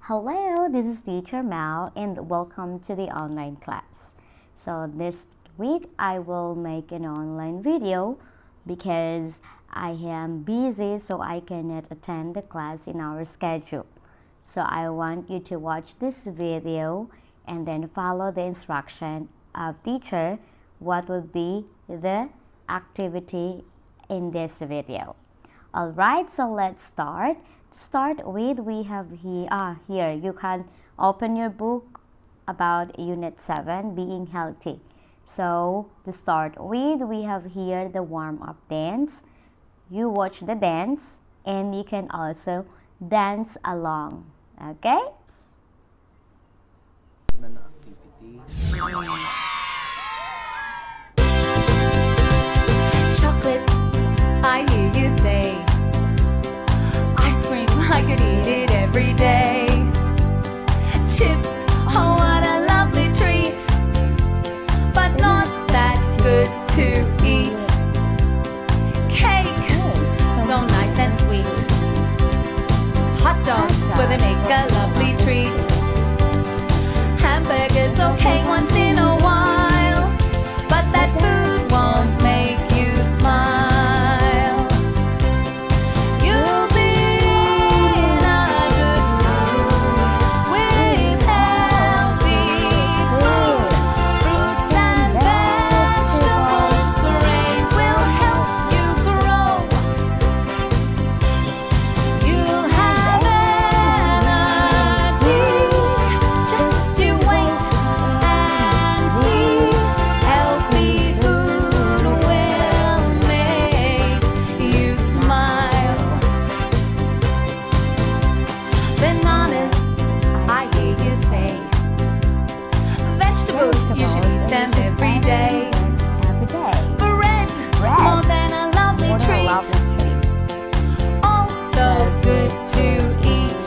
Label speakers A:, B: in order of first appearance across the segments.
A: Hello, this is Teacher Mal and welcome to the online class. So this week I will make an online video because I am busy, so I cannot attend the class in our schedule. So I want you to watch this video and then follow the instruction of teacher what would be the activity in this video. Alright, so let's start. To start with, we have here you can open your book about Unit 7, Being Healthy. So to start with, we have here the warm-up dance. You watch the dance and you can also dance along. Okay?
B: Chocolate, I hear you say. Ice cream, I could eat it every day. Chips, oh what a lovely treat, but not that good to eat. Cake, so nice and sweet. Hot dogs, well they make a lovely treat. Hamburgers, okay once in a while, but that food won't make you smile. You'll be in a good mood with healthy food. Fruits and vegetables, grains will help you grow. You'll have energy, just you wait and see. Healthy food will make you smile. Bananas, I hear you say. Vegetables, you should eat them every day.
A: Every day.
B: Bread, more than a lovely treat, also good to eat.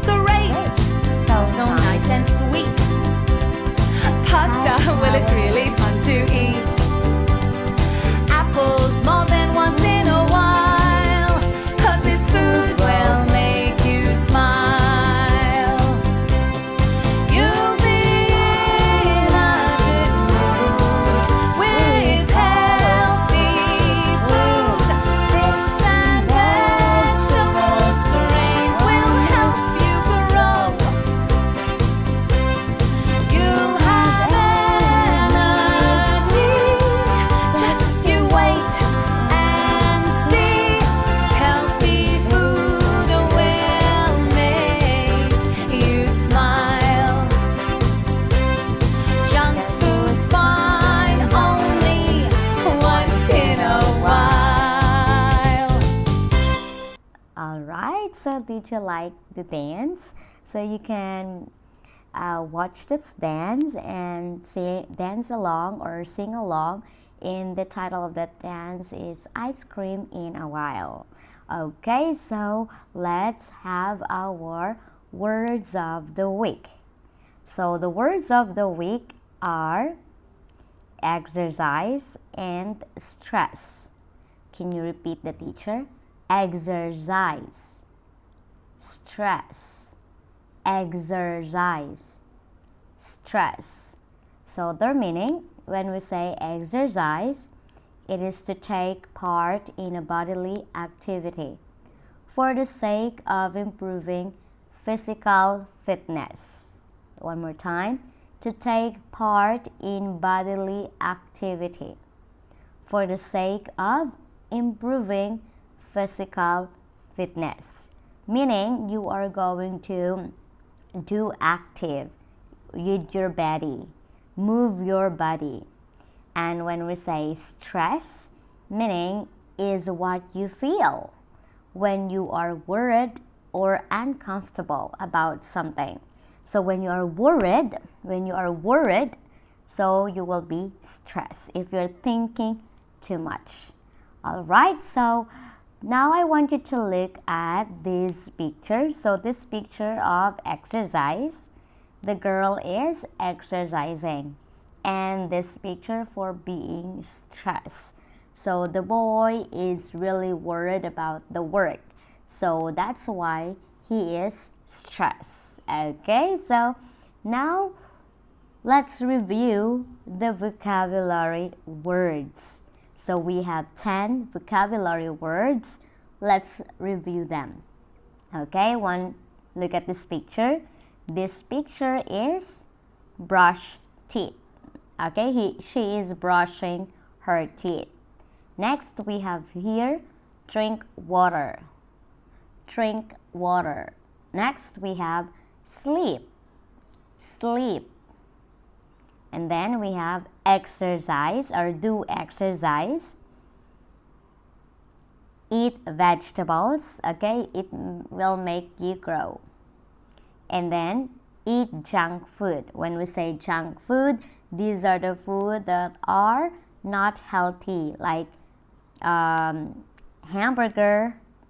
B: Grapes, so nice and sweet. Pasta, well it's really fun to eat. Apples, more than once in a while, 'cause this food will make you smile. You'll be in a good mood with healthy food. Fruits and vegetables, grains will help you grow. You'll have energy, just you wait and see. Healthy food will make you smile. Junk food's fine only once in a while.
A: Alright, so did you like the dance? So you can watch this dance and dance along or sing along. In the title of that dance is Ice Cream in a While. Okay, so let's have our words of the week. So the words of the week are exercise and stress. Can you repeat the teacher? Exercise, stress, exercise, stress. So their meaning, when we say exercise, it is to take part in a bodily activity for the sake of improving physical fitness. One more time, to take part in bodily activity for the sake of improving physical fitness, meaning you are going to do active with your body, move your body. And when we say stress, meaning is what you feel when you are worried or uncomfortable about something. So when you are worried, so you will be stressed if you're thinking too much. Alright, so now I want you to look at this picture. So this picture of exercise, the girl is exercising. And this picture for being stressed. So the boy is really worried about the work. So that's why he is stressed. Okay, so now let's review the vocabulary words. So we have 10 vocabulary words. Let's review them. Okay, look at this picture. This picture is brush teeth. Okay, she is brushing her teeth. Next, we have here drink water. Drink water. Next, we have sleep. Sleep. And then we have exercise or do exercise. Eat vegetables. Okay, it will make you grow. And then eat junk food. When we say junk food, these are the food that are not healthy, like hamburger,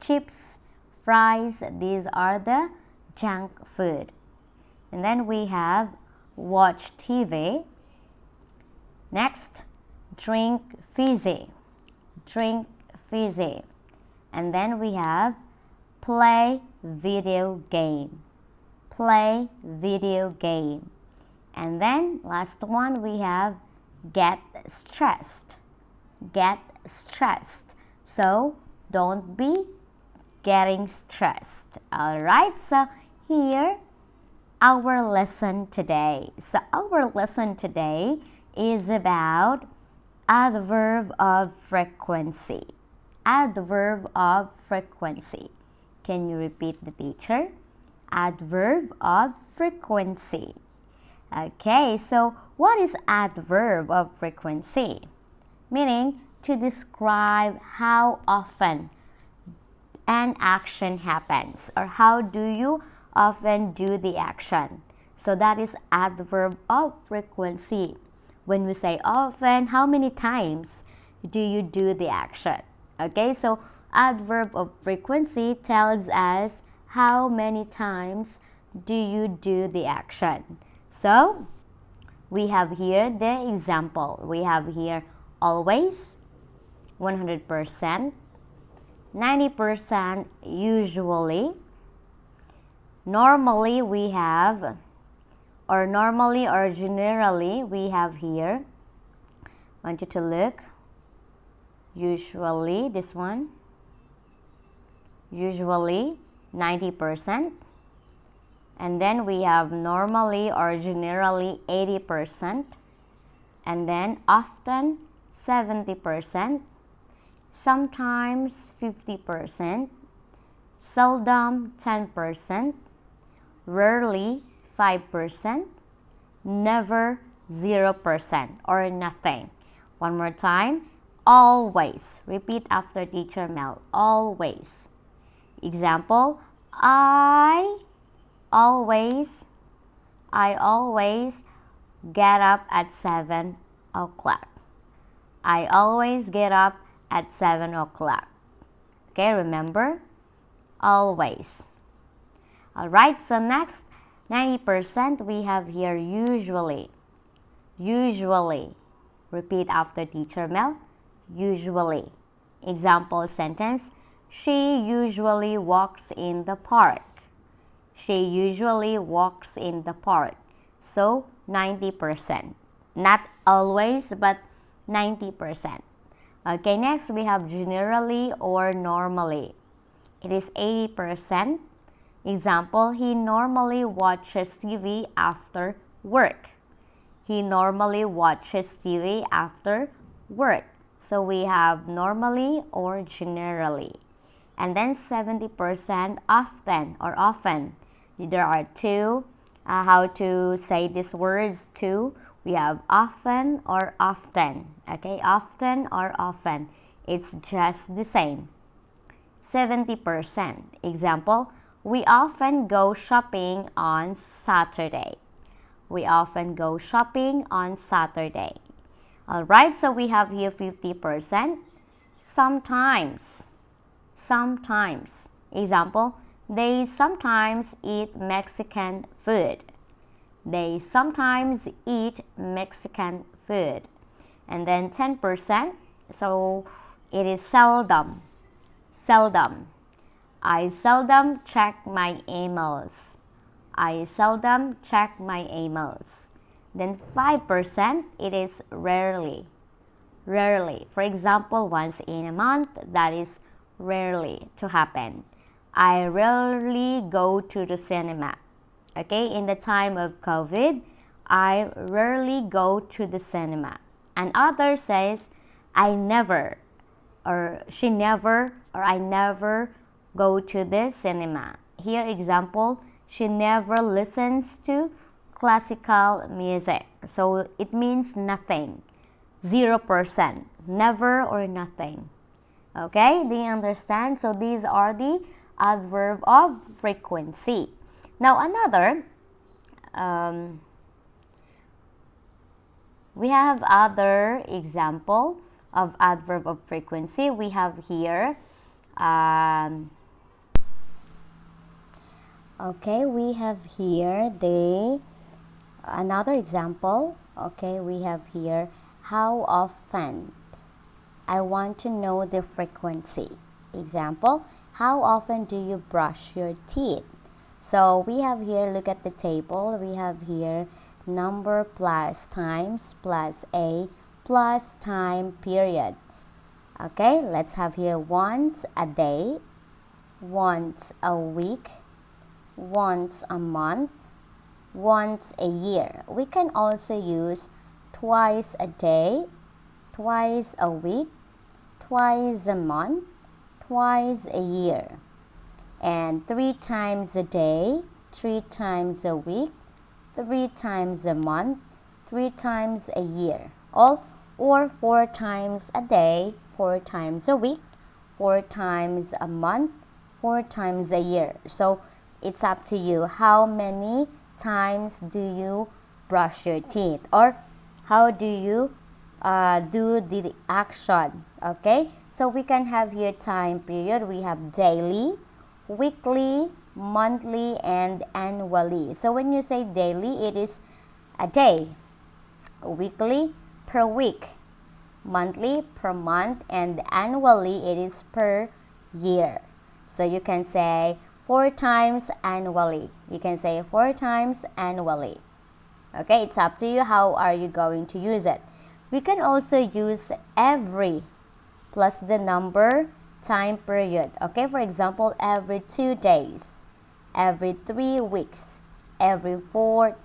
A: chips, fries. These are the junk food. And then we have watch TV. Next, drink fizzy. Drink fizzy. And then we have play video game. Play video game. And then last one we have get stressed. Get stressed. So don't be getting stressed. Alright, so here our lesson today. So our lesson today is about adverb of frequency. Adverb of frequency. Can you repeat the teacher? Adverb of frequency. Okay, so what is adverb of frequency? Meaning to describe how often an action happens, or how do you often do the action. So that is adverb of frequency. When we say often, how many times do you do the action? Okay, so adverb of frequency tells us how many times do you do the action. So we have here the example. We have here always, 100%, 90% usually. Normally we have, or normally or generally we have here. I want you to look. Usually, this one. Usually 90%. And then we have normally or generally 80%. And then often 70%. Sometimes 50%. Seldom 10%. Rarely 5%. Never 0% or nothing. One more time. Always. Repeat after teacher Mel. Always. Example, I always get up at 7 o'clock. I always get up at 7 o'clock. Okay, remember? Always. Alright, so next, 90% we have here usually. Usually. Repeat after teacher Mel. Usually. Example sentence, she usually walks in the park. She usually walks in the park. So 90%. Not always, but 90%. Okay, next we have generally or normally. It is 80%. Example, he normally watches TV after work. He normally watches TV after work. So we have normally or generally. And then 70% often or often. There are two. How to say these words two. We have often or often. Okay, often or often. It's just the same. 70%. Example, we often go shopping on Saturday. We often go shopping on Saturday. Alright, so we have here 50%. Sometimes. Sometimes. Example, they sometimes eat Mexican food. They sometimes eat Mexican food. And then 10%, so it is seldom. Seldom. I seldom check my emails. I seldom check my emails. Then 5%, it is rarely. Rarely. For example, once in a month, that is rarely to happen. I rarely go to the cinema. Okay, in the time of COVID, I rarely go to the cinema. And others says, I never, or she never, or I never go to the cinema. Here example, she never listens to classical music. So it means nothing. 0%. Never or nothing. Okay, do you understand? So these are the adverb of frequency. Now another, we have other example of adverb of frequency. We have here, okay, we have here another example. Okay, we have here, how often? I want to know the frequency. Example, how often do you brush your teeth? So we have here, look at the table. We have here number plus times plus a plus time period. Okay, let's have here once a day, once a week, once a month, once a year. We can also use twice a day, twice a week, twice a month, twice a year, and 3 times a day, 3 times a week, 3 times a month, 3 times a year, or 4 times a day, 4 times a week, 4 times a month, 4 times a year. So it's up to you. How many times do you brush your teeth, or how do you do the action? Okay, so we can have here time period. We have daily, weekly, monthly, and annually. So when you say daily, it is a day, weekly, per week, monthly, per month, and annually, it is per year. So you can say 4 times annually. You can say 4 times annually. Okay, it's up to you. How are you going to use it? We can also use every plus the number time period. Okay, for example, every 2 days, every 3 weeks, every 4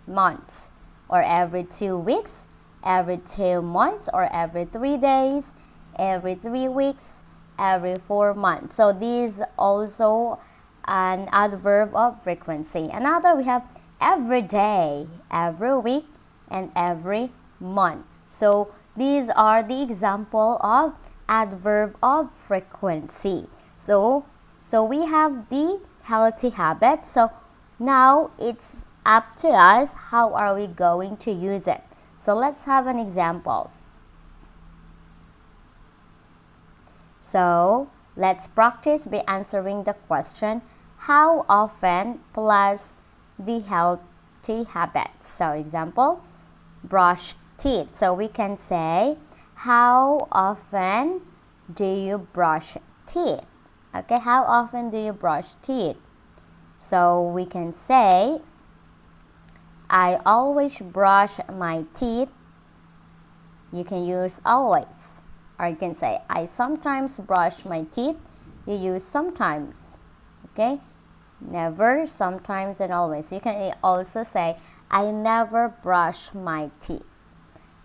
A: months, or every 2 weeks, every 2 months, or every 3 days, every 3 weeks, every 4 months. So these also an adverb of frequency. Another, we have every day, every week, and every month. So these are the example of adverb of frequency. So we have the healthy habits. So now it's up to us, how are we going to use it? So let's have an example. So let's practice by answering the question, how often plus the healthy habits. So example, brush teeth. So we can say, how often do you brush teeth? Okay, how often do you brush teeth? So we can say, I always brush my teeth. You can use always. Or you can say, I sometimes brush my teeth. You use sometimes. Okay, never, sometimes, and always. You can also say, I never brush my teeth.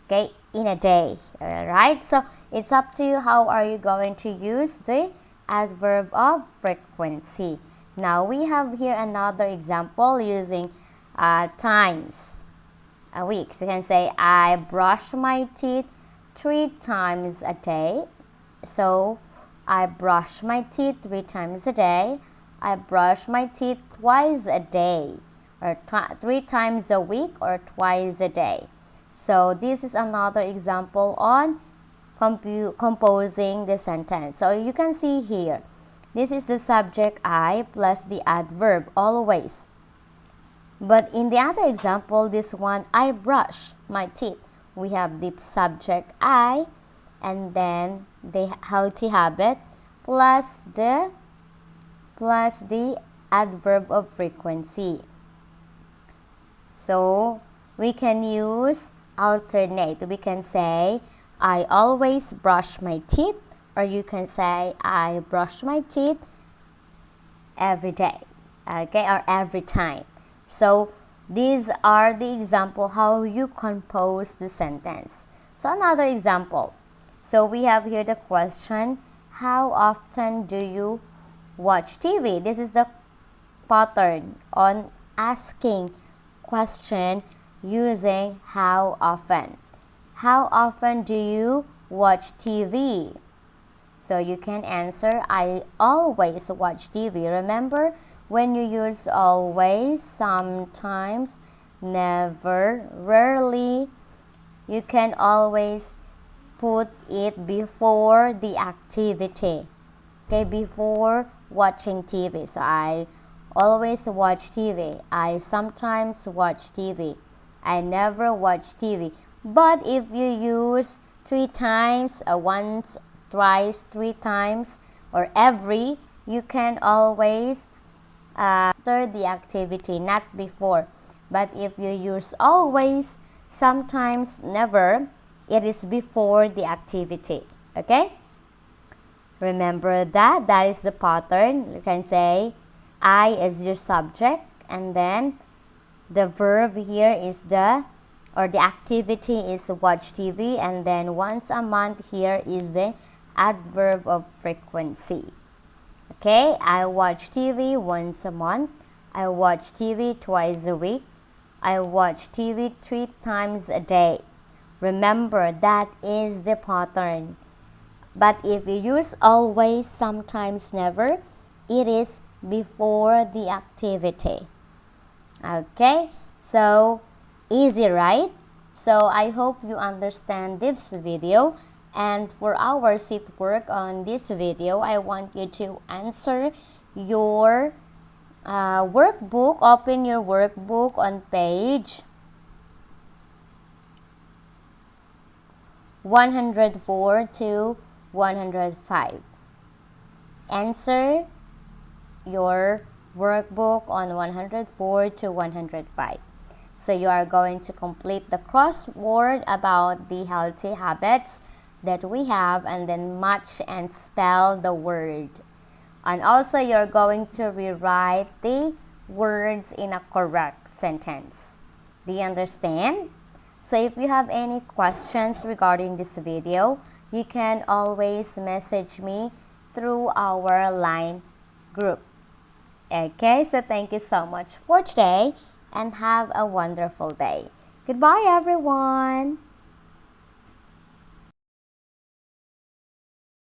A: Okay, in a day. Alright, so it's up to you, how are you going to use the adverb of frequency. Now we have here another example using times a week. So you can say, I brush my teeth 3 times a day. So I brush my teeth 3 times a day. I brush my teeth twice a day, or 3 times a week, or twice a day. So this is another example on composing the sentence. So you can see here, this is the subject I plus the adverb always. But in the other example, this one, I brush my teeth, we have the subject I, and then the healthy habit plus the plus the adverb of frequency. So we can use alternate. We can say, I always brush my teeth, or you can say, I brush my teeth every day, okay, or every time. So these are the example how you compose the sentence. So another example. So we have here the question, how often do you watch TV? This is the pattern on asking question using how often. How often do you watch TV? So you can answer, I always watch TV. Remember, when you use always, sometimes, never, rarely, you can always put it before the activity. Okay, before watching TV. So I always watch TV. I sometimes watch TV. I never watch TV. But if you use 3 times, once, twice, 3 times, or every, you can always after the activity, not before. But if you use always, sometimes, never, it is before the activity. Okay? Remember that. That is the pattern. You can say, I is your subject, and then the verb here is the activity is watch TV, and then once a month here is the adverb of frequency. Okay, I watch TV once a month. I watch TV twice a week. I watch TV 3 times a day. Remember, that is the pattern. But if you use always, sometimes, never, it is before the activity. Okay, so easy, right? So I hope you understand this video. And for our seat work on this video, I want you to answer your workbook. Open your workbook on page 104 to 105. Answer your workbook on 104 to 105. So you are going to complete the crossword about the healthy habits that we have, and then match and spell the word. And also you're going to rewrite the words in a correct sentence. Do you understand? So if you have any questions regarding this video, you can always message me through our line group. Okay, so thank you so much for today, and have a wonderful day. Goodbye, everyone.